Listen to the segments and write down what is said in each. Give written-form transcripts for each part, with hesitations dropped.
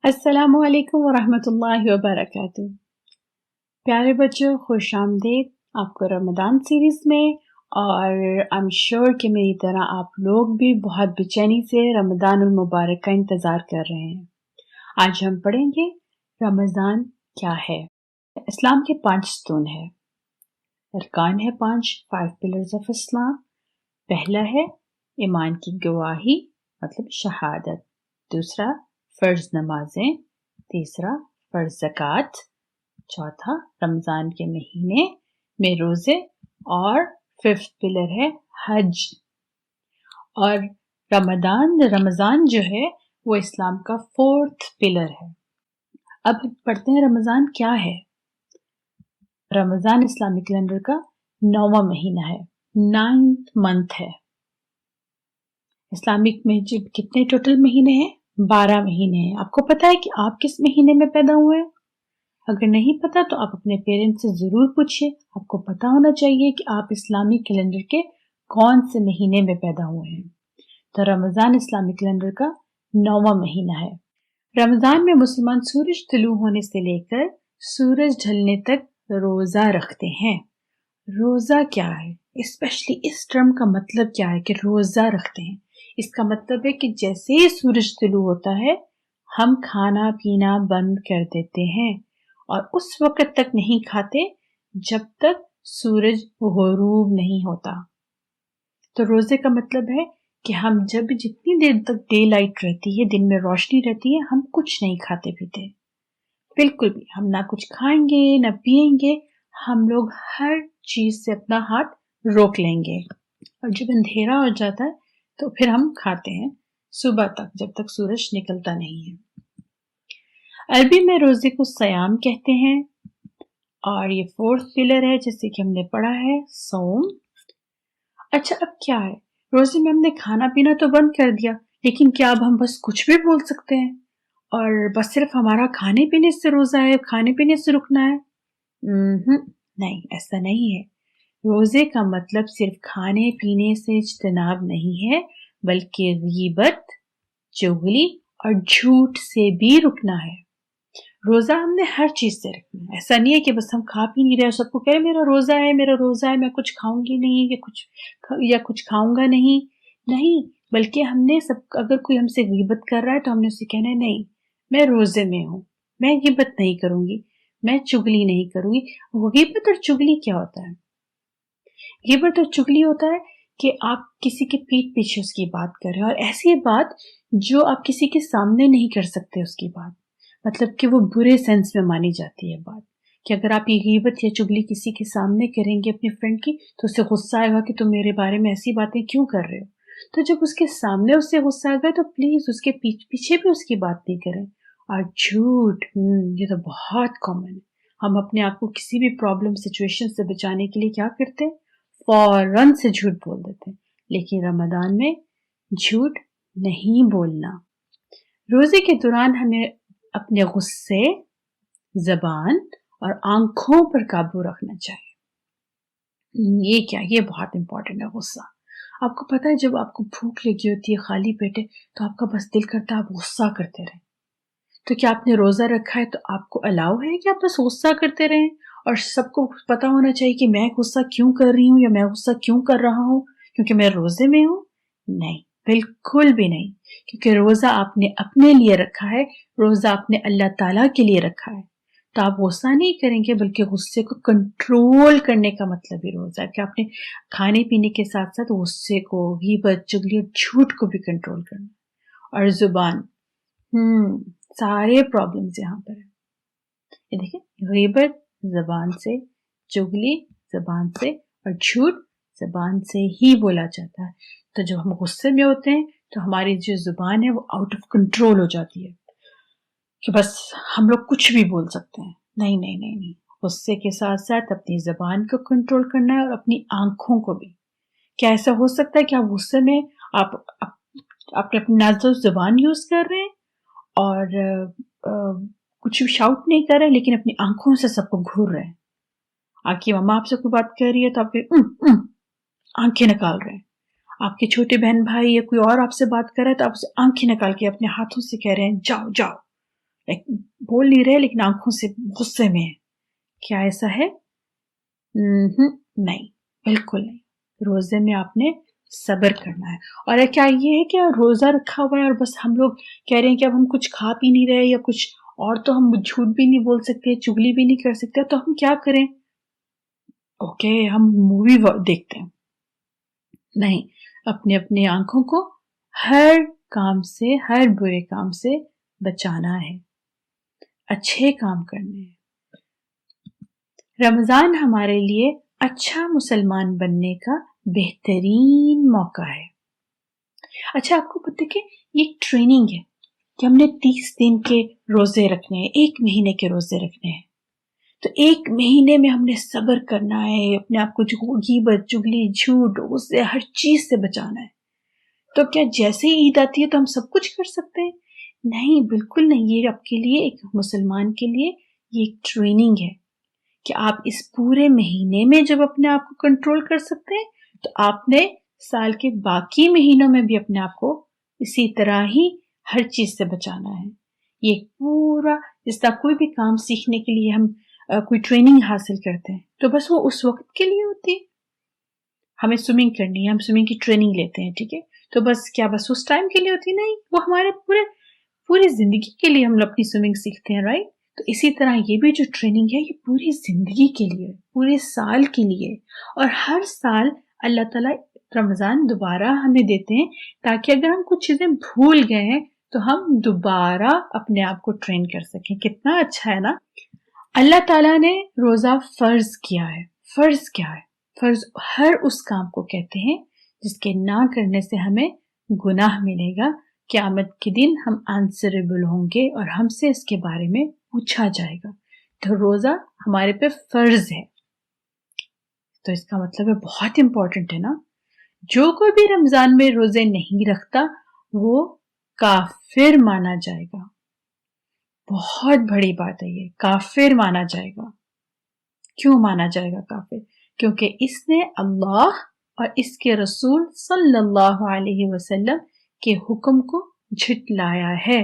السلام علیکم ورحمۃ اللہ وبرکاتہ۔ پیارے بچوں، خوش آمدید آپ کو رمضان سیریز میں، اور I'm sure کہ میری طرح آپ لوگ بھی بہت بے چینی سے رمضان المبارک کا انتظار کر رہے ہیں۔ آج ہم پڑھیں گے رمضان کیا ہے۔ اسلام کے 5 ستون ہے، ارکان ہے 5 pillars of اسلام۔ پہلا ہے ایمان کی گواہی مطلب شہادت، دوسرا فرض نمازیں، تیسرا فرض زکوٰۃ، چوتھا رمضان کے مہینے میں روزے، اور 5th پلر ہے حج۔ اور رمضان جو ہے وہ اسلام کا 4th پلر ہے۔ اب پڑھتے ہیں رمضان کیا ہے۔ رمضان اسلامک کیلنڈر کا 9واں مہینہ ہے، 9th month ہے۔ اسلامک میں کتنے ٹوٹل مہینے ہیں؟ 12 مہینے ہیں۔ آپ کو پتا ہے کہ آپ کس مہینے میں پیدا ہوئے ہیں؟ اگر نہیں پتا تو آپ اپنے پیرنٹس سے ضرور پوچھئے۔ آپ کو پتا ہونا چاہیے کہ آپ اسلامی کیلنڈر کے کون سے مہینے میں پیدا ہوئے ہیں۔ تو رمضان اسلامی کیلنڈر کا 9واں مہینہ ہے۔ رمضان میں مسلمان سورج طلوع ہونے سے لے کر سورج ڈھلنے تک روزہ رکھتے ہیں۔ روزہ کیا ہے؟ اسپیشلی اس ٹرم کا مطلب کیا ہے کہ روزہ رکھتے ہیں؟ اس کا مطلب ہے کہ جیسے ہی سورج طلوع ہوتا ہے ہم کھانا پینا بند کر دیتے ہیں، اور اس وقت تک نہیں کھاتے جب تک سورج غروب نہیں ہوتا۔ تو روزے کا مطلب ہے کہ ہم جتنی دیر تک ڈے لائٹ رہتی ہے، دن میں روشنی رہتی ہے، ہم کچھ نہیں کھاتے پیتے، بالکل بھی۔ ہم نہ کچھ کھائیں گے نہ پیئیں گے، ہم لوگ ہر چیز سے اپنا ہاتھ روک لیں گے، اور جب اندھیرا ہو جاتا ہے تو پھر ہم کھاتے ہیں صبح تک، جب تک سورج نکلتا نہیں ہے۔ عربی میں روزے کو سیام کہتے ہیں، اور یہ 4th پلر ہے جیسے کہ ہم نے پڑھا ہے، صوم۔ اچھا، اب کیا ہے؟ روزے میں ہم نے کھانا پینا تو بند کر دیا، لیکن کیا اب ہم بس کچھ بھی بول سکتے ہیں اور بس صرف ہمارا کھانے پینے سے روزہ ہے، کھانے پینے سے رکنا ہے؟ نہیں، ایسا نہیں ہے۔ روزے کا مطلب صرف کھانے پینے سے اجتناب نہیں ہے، بلکہ غیبت، چغلی اور جھوٹ سے بھی رکنا ہے۔ روزہ ہم نے ہر چیز سے رکھنا ہے۔ ایسا نہیں ہے کہ بس ہم کھا پی نہیں رہے، سب کو کہے میرا روزہ ہے، میرا روزہ ہے، میں کچھ کھاؤں گی نہیں یا کچھ کھاؤں گا نہیں، بلکہ ہم نے اگر کوئی ہم سے غیبت کر رہا ہے تو ہم نے اسے کہنا ہے نہیں، میں روزے میں ہوں، میں غیبت نہیں کروں گی، میں چغلی نہیں کروں گی۔ غیبت اور چغلی کیا ہوتا ہے؟ غیبت اور چغلی ہوتا ہے کہ آپ کسی کے پیٹھ پیچھے اس کی بات کر رہے ہیں، اور ایسی بات جو آپ کسی کے سامنے نہیں کر سکتے، اس کی بات مطلب کہ وہ برے سینس میں مانی جاتی ہے بات، کہ اگر آپ یہ غیبت یا چغلی کسی کے سامنے کریں گے اپنے فرینڈ کی تو اسے غصہ آئے گا کہ تم میرے بارے میں ایسی باتیں کیوں کر رہے ہو۔ تو جب اس کے سامنے اس سے غصہ آ گیا تو پلیز اس کے پیچھے بھی اس کی بات نہیں کریں۔ اور جھوٹ، یہ تو بہت کامن ہے۔ ہم اپنے آپ کو کسی بھی پرابلم سچویشن سے بچانے کے لیے کیا کرتے ہیں؟ فوراً سے جھوٹ بول دیتے ہیں، لیکن رمضان میں جھوٹ نہیں بولنا۔ روزے کے دوران ہمیں اپنے غصے، زبان اور آنکھوں پر قابو رکھنا چاہیے۔ یہ بہت امپورٹنٹ ہے غصہ۔ آپ کو پتا ہے جب آپ کو بھوک لگی ہوتی ہے خالی پیٹے تو آپ کا بس دل کرتا ہے آپ غصہ کرتے رہیں۔ تو کیا آپ نے روزہ رکھا ہے تو آپ کو الاؤ ہے کہ آپ بس غصہ کرتے رہیں، اور سب کو پتا ہونا چاہیے کہ میں غصہ کیوں کر رہی ہوں یا میں غصہ کیوں کر رہا ہوں کیونکہ میں روزے میں ہوں؟ نہیں، بالکل بھی نہیں، کیونکہ روزہ آپ نے اپنے لیے رکھا ہے، روزہ آپ نے اللہ تعالیٰ کے لیے رکھا ہے۔ تو آپ غصہ نہیں کریں گے، بلکہ غصے کو کنٹرول کرنے کا مطلب ہی روزہ ہے کہ آپ نے کھانے پینے کے ساتھ ساتھ غصے کو، غیبت، چغلی اور جھوٹ کو بھی کنٹرول کرنا۔ اور زبان، سارے پرابلمز یہاں پر ہیں۔ یہ دیکھیں، غیبت زبان سے، چغلی زبان سے، اور جھوٹ زبان سے ہی بولا جاتا ہے۔ تو جب ہم غصے میں ہوتے ہیں تو ہماری جو زبان ہے وہ آؤٹ آف کنٹرول ہو جاتی ہے کہ بس ہم لوگ کچھ بھی بول سکتے ہیں۔ نہیں، غصے کے ساتھ ساتھ اپنی زبان کو کنٹرول کرنا ہے اور اپنی آنکھوں کو بھی۔ کیا ایسا ہو سکتا ہے کہ آپ غصے میں آپ اپنی نازک زبان یوز کر رہے ہیں اور کچھ بھی شاؤٹ نہیں کر رہے لیکن اپنی آنکھوں سے سب کو گھور رہے ہیں؟ آپ کی ماما آپ سے کوئی بات کر رہی ہے تو آپ کے آنکھیں نکال رہے ہیں۔ آپ کے چھوٹے بہن بھائی یا کوئی اور آپ سے بات کر رہا ہے تو آپ اسے آنکھیں نکال کے اپنے ہاتھوں سے کہہ رہے ہیں جاؤ۔ بول نہیں رہے لیکن آنکھوں سے غصے میں ہے. کیا ایسا ہے؟ نہیں، بالکل نہیں. روزے میں آپ نے صبر کرنا ہے. اور کیا یہ ہے کہ روزہ رکھا ہوا ہے اور بس ہم لوگ کہہ رہے ہیں کہ اب ہم کچھ کھا پی نہیں رہے یا کچھ اور، تو ہم جھوٹ بھی نہیں بول سکتے، چگلی بھی نہیں کر سکتے، تو ہم کیا کریں؟ اوکے، ہم مووی دیکھتے ہیں. نہیں، اپنے اپنے آنکھوں کو ہر کام سے، ہر برے کام سے بچانا ہے، اچھے کام کرنے ہیں. رمضان ہمارے لیے اچھا مسلمان بننے کا بہترین موقع ہے. اچھا، آپ کو پتہ ہے کہ یہ ایک ٹریننگ ہے کہ ہم نے 30 دن کے روزے رکھنے ہیں، 1 مہینے کے روزے رکھنے ہیں. تو 1 مہینے میں ہم نے صبر کرنا ہے، اپنے آپ کو غیبت، چگلی، جھوٹ، غصے، ہر چیز سے بچانا ہے. تو کیا جیسے ہی عید آتی ہے تو ہم سب کچھ کر سکتے ہیں؟ نہیں، بالکل نہیں. یہ آپ کے لیے، ایک مسلمان کے لیے یہ ایک ٹریننگ ہے کہ آپ اس پورے مہینے میں جب اپنے آپ کو کنٹرول کر سکتے ہیں تو آپ نے سال کے باقی مہینوں میں بھی اپنے آپ کو اسی طرح ہی ہر چیز سے بچانا ہے. یہ پورا، جس طرح کوئی بھی کام سیکھنے کے لیے ہم کوئی ٹریننگ حاصل کرتے ہیں تو بس وہ اس وقت کے لیے ہوتی ہے. ہمیں سوئمنگ کرنی ہے، ہم سوئمنگ کی ٹریننگ لیتے ہیں، ٹھیک ہے، تو بس کیا بس اس ٹائم کے لیے ہوتی؟ نہیں، وہ ہمارے پوری زندگی کے لیے ہم اپنی سوئمنگ سیکھتے ہیں، رائٹ؟ تو اسی طرح یہ بھی جو ٹریننگ ہے یہ پوری زندگی کے لیے، پورے سال کے لیے. اور ہر سال اللہ تعالیٰ رمضان دوبارہ ہمیں دیتے ہیں تاکہ اگر ہم کچھ چیزیں بھول گئے ہیں تو ہم دوبارہ اپنے آپ کو ٹرین کر سکیں. کتنا اچھا ہے نا. اللہ تعالیٰ نے روزہ فرض کیا ہے. فرض کیا ہے؟ فرض ہر اس کام کو کہتے ہیں جس کے نہ کرنے سے ہمیں گناہ ملے گا. قیامت کے دن ہم آنسریبل ہوں گے اور ہم سے اس کے بارے میں پوچھا جائے گا. تو روزہ ہمارے پہ فرض ہے. تو اس کا مطلب ہے بہت امپورٹنٹ ہے نا. جو کوئی بھی رمضان میں روزے نہیں رکھتا وہ کافر مانا جائے گا. بہت بڑی بات ہے یہ، کافر مانا جائے گا. کیوں مانا جائے گا کافر؟ کیونکہ اس نے اللہ اور اس کے رسول صلی اللہ علیہ وسلم کے حکم کو جھٹلایا ہے.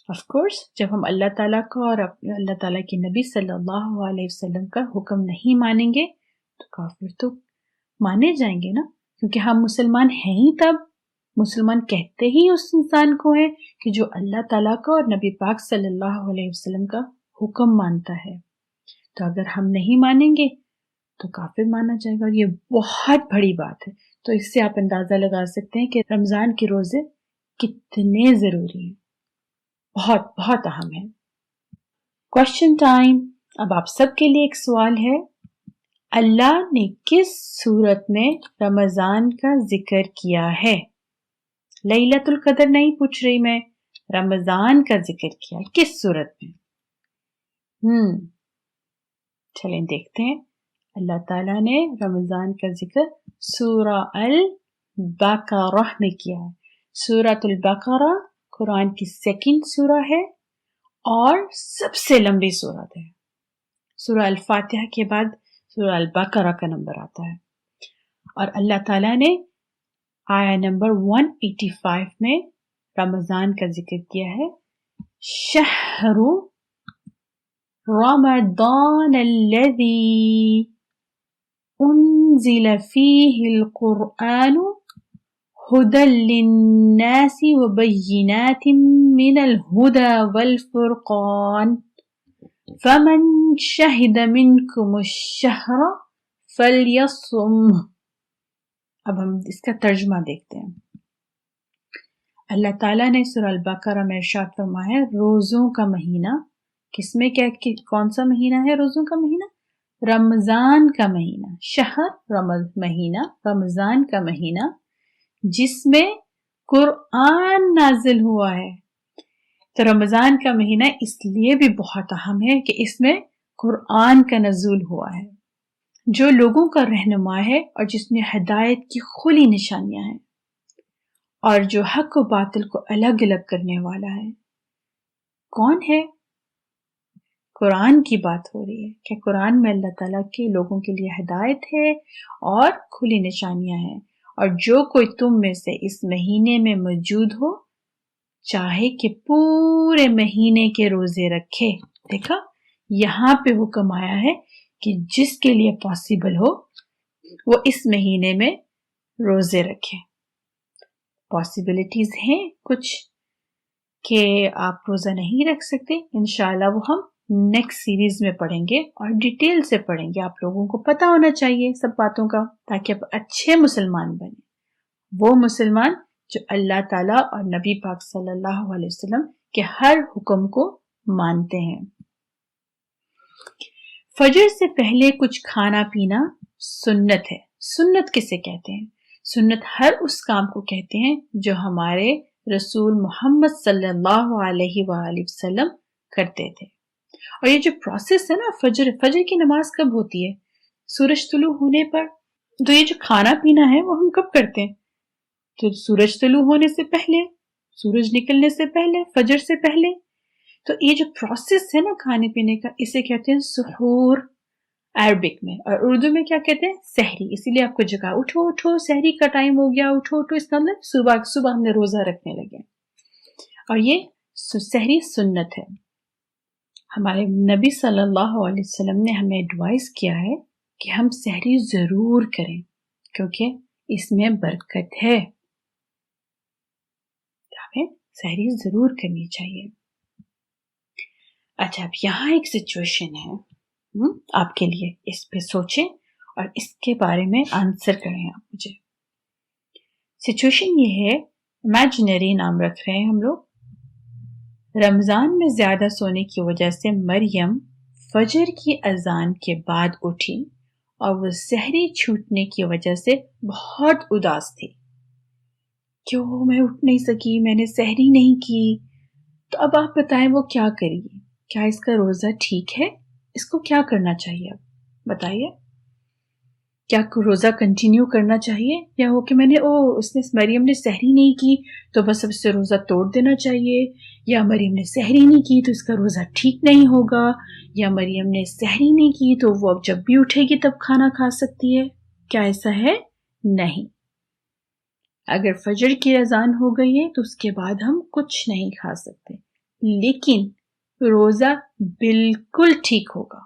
آف کورس جب ہم اللہ تعالیٰ کا اور اللہ تعالیٰ کے نبی صلی اللہ علیہ وسلم کا حکم نہیں مانیں گے تو کافر تو مانے جائیں گے نا، کیونکہ ہم مسلمان ہیں ہی تب. مسلمان کہتے ہی اس انسان کو ہے کہ جو اللہ تعالیٰ کا اور نبی پاک صلی اللہ علیہ وسلم کا حکم مانتا ہے. تو اگر ہم نہیں مانیں گے تو کافر مانا جائے گا. اور یہ بہت بڑی بات ہے. تو اس سے آپ اندازہ لگا سکتے ہیں کہ رمضان کے روزے کتنے ضروری ہیں. بہت بہت اہم ہے. Question time. اب آپ سب کے لیے ایک سوال ہے. اللہ نے کس صورت میں رمضان کا ذکر کیا ہے؟ لیلۃ القدر نہیں پوچھ رہی میں، رمضان کا ذکر کیا کس صورت میں؟ چلیں دیکھتے ہیں. اللہ تعالیٰ نے رمضان کا ذکر سورہ البقرہ میں کیا ہے. سورۃ البقرہ قرآن کی 2nd سورہ ہے اور سب سے لمبی سورت ہے. سورہ الفاتحہ کے بعد سورہ البقرہ کا نمبر آتا ہے. اور اللہ تعالیٰ نے آیا نمبر 185 میں رمضان کا ذکر کیا ہے. شہر رمضان الذی انزل فیہ القرآن ہدی للناس وبینات من الہدی والفرقان فمن شہد منکم الشہر فلیصمہ. اب ہم اس کا ترجمہ دیکھتے ہیں. اللہ تعالیٰ نے سورہ البقرہ میں ارشاد فرمایا ہے روزوں کا مہینہ. کس میں کون سا مہینہ ہے روزوں کا مہینہ؟ رمضان کا مہینہ. شہر مہینہ، رمضان کا مہینہ جس میں قرآن نازل ہوا ہے. تو رمضان کا مہینہ اس لیے بھی بہت اہم ہے کہ اس میں قرآن کا نزول ہوا ہے جو لوگوں کا رہنما ہے اور جس میں ہدایت کی کھلی نشانیاں ہیں اور جو حق و باطل کو الگ الگ کرنے والا ہے. کون ہے؟ قرآن کی بات ہو رہی ہے کہ قرآن میں اللہ تعالیٰ کے لوگوں کے لیے ہدایت ہے اور کھلی نشانیاں ہیں. اور جو کوئی تم میں سے اس مہینے میں موجود ہو چاہے کہ پورے مہینے کے روزے رکھے. دیکھا یہاں پہ حکم آیا ہے کہ جس کے لیے پاسبل ہو وہ اس مہینے میں روزے رکھے. پاسبلٹیز ہیں کچھ کہ آپ روزہ نہیں رکھ سکتے، انشاءاللہ وہ ہم نیکسٹ سیریز میں پڑھیں گے اور ڈیٹیل سے پڑھیں گے. آپ لوگوں کو پتہ ہونا چاہیے سب باتوں کا تاکہ آپ اچھے مسلمان بنیں، وہ مسلمان جو اللہ تعالیٰ اور نبی پاک صلی اللہ علیہ وسلم کے ہر حکم کو مانتے ہیں. فجر سے پہلے کچھ کھانا پینا سنت ہے. سنت کسے کہتے ہیں؟ سنت ہر اس کام کو کہتے ہیں جو ہمارے رسول محمد صلی اللہ علیہ وآلہ وسلم کرتے تھے. اور یہ جو پروسیس ہے نا، فجر کی نماز کب ہوتی ہے؟ سورج طلوع ہونے پر. تو یہ جو کھانا پینا ہے وہ ہم کب کرتے ہیں؟ تو سورج طلوع ہونے سے پہلے، سورج نکلنے سے پہلے، فجر سے پہلے. تو یہ جو پروسیس ہے نا کھانے پینے کا، اسے کہتے ہیں سحور عربک میں، اور اردو میں کیا کہتے ہیں؟ سحری. اسی لیے آپ کو جگہ اٹھو اٹھو سحری کا ٹائم ہو گیا، اٹھو اٹھو، اس کا مطلب صبح ہم نے روزہ رکھنے لگے. اور یہ سحری سنت ہے. ہمارے نبی صلی اللہ علیہ وسلم نے ہمیں ایڈوائز کیا ہے کہ ہم سحری ضرور کریں کیونکہ اس میں برکت ہے. ہمیں سحری ضرور کرنی چاہیے. اچھا اب یہاں ایک سچویشن ہے آپ کے لیے، اس پہ سوچیں اور اس کے بارے میں آنسر کریں آپ مجھے. سچویشن یہ ہے، امیجنری نام رکھ رہے ہیں ہم لوگ. رمضان میں زیادہ سونے کی وجہ سے مریم فجر کی اذان کے بعد اٹھی اور وہ سحری چھوٹنے کی وجہ سے بہت اداس تھی. کیوں میں اٹھ نہیں سکی، میں نے سحری نہیں کی. تو اب آپ بتائیں وہ کیا کرے گی؟ کیا اس کا روزہ ٹھیک ہے؟ اس کو کیا کرنا چاہیے؟ اب بتائیے، کیا روزہ کنٹینیو کرنا چاہیے یا ہو کہ مریم نے سحری نہیں کی تو بس اب اس سے روزہ توڑ دینا چاہیے، یا مریم نے سحری نہیں کی تو اس کا روزہ ٹھیک نہیں ہوگا، یا مریم نے سحری نہیں کی تو وہ اب جب بھی اٹھے گی تب کھانا کھا سکتی ہے؟ کیا ایسا ہے؟ نہیں. اگر فجر کی اذان ہو گئی ہے تو اس کے بعد ہم کچھ نہیں کھا سکتے، لیکن روزہ بالکل ٹھیک ہوگا،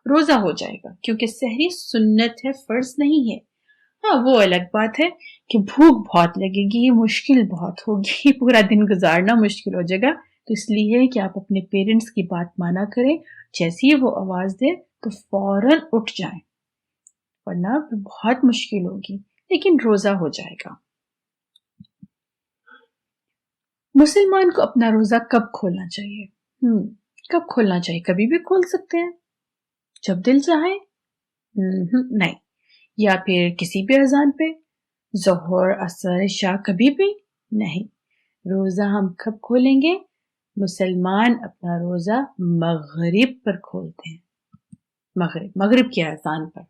روزہ ہو جائے گا کیونکہ سحری سنت ہے، فرض نہیں ہے. ہاں وہ الگ بات ہے کہ بھوک بہت لگے گی، مشکل بہت ہوگی، پورا دن گزارنا مشکل ہو جائے گا. تو اس لیے کہ آپ اپنے پیرنٹس کی بات مانا کریں، جیسے ہی وہ آواز دے تو فوراً اٹھ جائیں، ورنہ بہت مشکل ہوگی، لیکن روزہ ہو جائے گا. مسلمان کو اپنا روزہ کب کھولنا چاہیے؟ کب کھولنا چاہیے؟ کبھی بھی کھول سکتے ہیں جب دل چاہے؟ نہیں. یا پھر کسی بھی اذان پہ، ظہر، عصر، عشاء، کبھی بھی نہیں. روزہ ہم کب کھولیں گے؟ مسلمان اپنا روزہ مغرب پر کھولتے ہیں. مغرب کی اذان پر.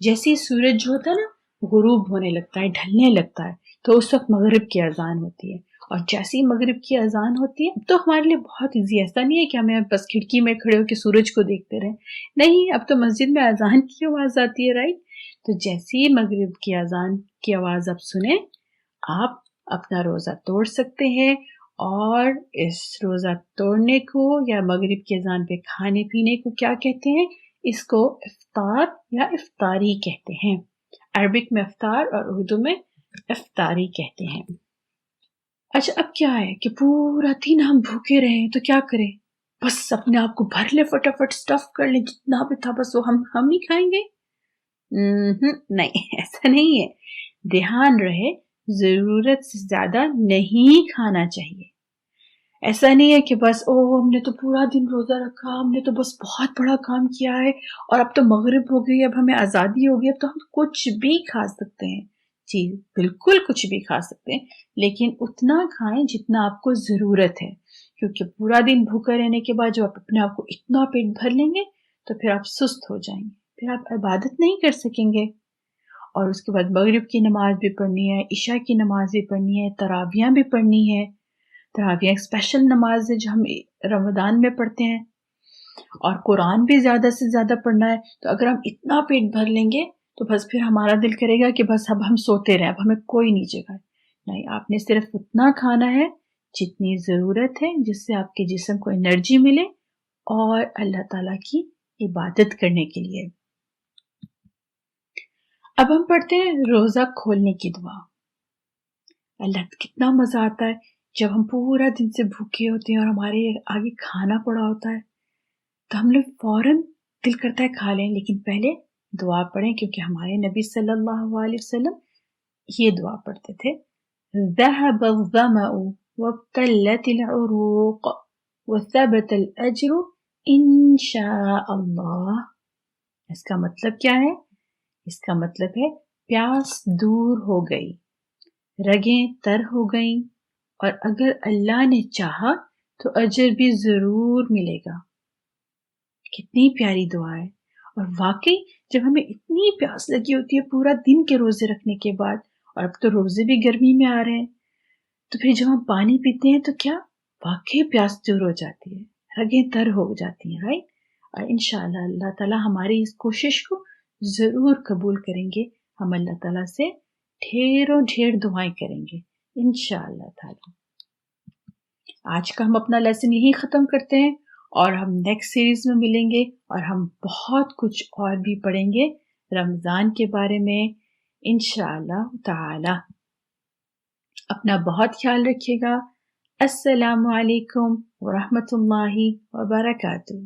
جیسے ہی سورج جو ہوتا ہے نا غروب ہونے لگتا ہے، ڈھلنے لگتا ہے، تو اس وقت مغرب کی اذان ہوتی ہے. اور جیسے ہی مغرب کی اذان ہوتی ہے، اب تو ہمارے لیے بہت ایزی، ایسا نہیں ہے کہ ہمیں بس کھڑکی میں کھڑے ہو کے سورج کو دیکھتے رہیں. نہیں، اب تو مسجد میں اذان کی آواز آتی ہے، رائٹ؟ تو جیسے ہی مغرب کی اذان کی آواز آپ سنیں، آپ اپنا روزہ توڑ سکتے ہیں. اور اس روزہ توڑنے کو یا مغرب کی اذان پہ کھانے پینے کو کیا کہتے ہیں؟ اس کو افطار یا افطاری کہتے ہیں. عربک میں افطار اور اردو میں افطاری کہتے ہیں. اچھا اب کیا ہے کہ پورا دن ہم بھوکے رہیں تو کیا کریں؟ بس اپنے آپ کو بھر لیں، فٹافٹ سٹف کر لیں، جتنا بھی تھا بس وہ ہم ہی کھائیں گے. نہیں، ایسا نہیں ہے. دھیان رہے ضرورت سے زیادہ نہیں کھانا چاہیے. ایسا نہیں ہے کہ بس ہم نے تو پورا دن روزہ رکھا، ہم نے تو بس بہت بڑا کام کیا ہے اور اب تو مغرب ہو گئی، اب ہمیں آزادی ہو گئی، اب تو ہم کچھ بھی کھا سکتے ہیں. جی بالکل کچھ بھی کھا سکتے ہیں، لیکن اتنا کھائیں جتنا آپ کو ضرورت ہے، کیونکہ پورا دن بھوکا رہنے کے بعد جو آپ اپنے آپ کو اتنا پیٹ بھر لیں گے تو پھر آپ سست ہو جائیں گے، پھر آپ عبادت نہیں کر سکیں گے. اور اس کے بعد مغرب کی نماز بھی پڑھنی ہے، عشاء کی نماز بھی پڑھنی ہے، تراویح بھی پڑھنی ہے. تراویح ایک اسپیشل نماز ہے جو ہم رمضان میں پڑھتے ہیں، اور قرآن بھی زیادہ سے زیادہ پڑھنا ہے. تو اگر ہم اتنا پیٹ بھر لیں گے تو بس پھر ہمارا دل کرے گا کہ بس اب ہم سوتے رہیں، اب ہمیں کوئی نہیں جگائے. نہیں، آپ نے صرف اتنا کھانا ہے جتنی ضرورت ہے، جس سے آپ کے جسم کو انرجی ملے اور اللہ تعالیٰ کی عبادت کرنے کے لیے۔ اب ہم پڑھتے ہیں روزہ کھولنے کی دعا۔ اللہ کتنا مزہ آتا ہے جب ہم پورا دن سے بھوکے ہوتے ہیں اور ہمارے آگے کھانا پڑا ہوتا ہے تو ہم لوگ فوراً دل کرتا ہے کھا لیں، لیکن پہلے دعا پڑھیں، کیونکہ ہمارے نبی صلی اللہ علیہ وسلم یہ دعا پڑھتے تھے، ذهب الظمأ وابتلت العروق وثبت الأجر ان شاء اللہ۔ اس کا مطلب کیا ہے؟ اس کا مطلب ہے پیاس دور ہو گئی، رگیں تر ہو گئیں، اور اگر اللہ نے چاہا تو اجر بھی ضرور ملے گا۔ کتنی پیاری دعا ہے، اور واقعی جب ہمیں اتنی پیاس لگی ہوتی ہے پورا دن کے روزے رکھنے کے بعد، اور اب تو روزے بھی گرمی میں آ رہے ہیں، تو پھر جب ہم پانی پیتے ہیں تو کیا واقعی پیاس دور ہو جاتی ہے، رگیں تر ہو جاتی ہیں، رائٹ؟ اور انشاءاللہ اللہ تعالیٰ ہماری اس کوشش کو ضرور قبول کریں گے۔ ہم اللہ تعالیٰ سے ڈھیروں ڈھیر دعائیں کریں گے انشاءاللہ تعالیٰ۔ آج کا ہم اپنا لیسن یہیں ختم کرتے ہیں، اور ہم نیکسٹ سیریز میں ملیں گے، اور ہم بہت کچھ اور بھی پڑھیں گے رمضان کے بارے میں انشاءاللہ تعالی۔ اپنا بہت خیال رکھیے گا۔ السلام علیکم ورحمۃ اللہ وبرکاتہ۔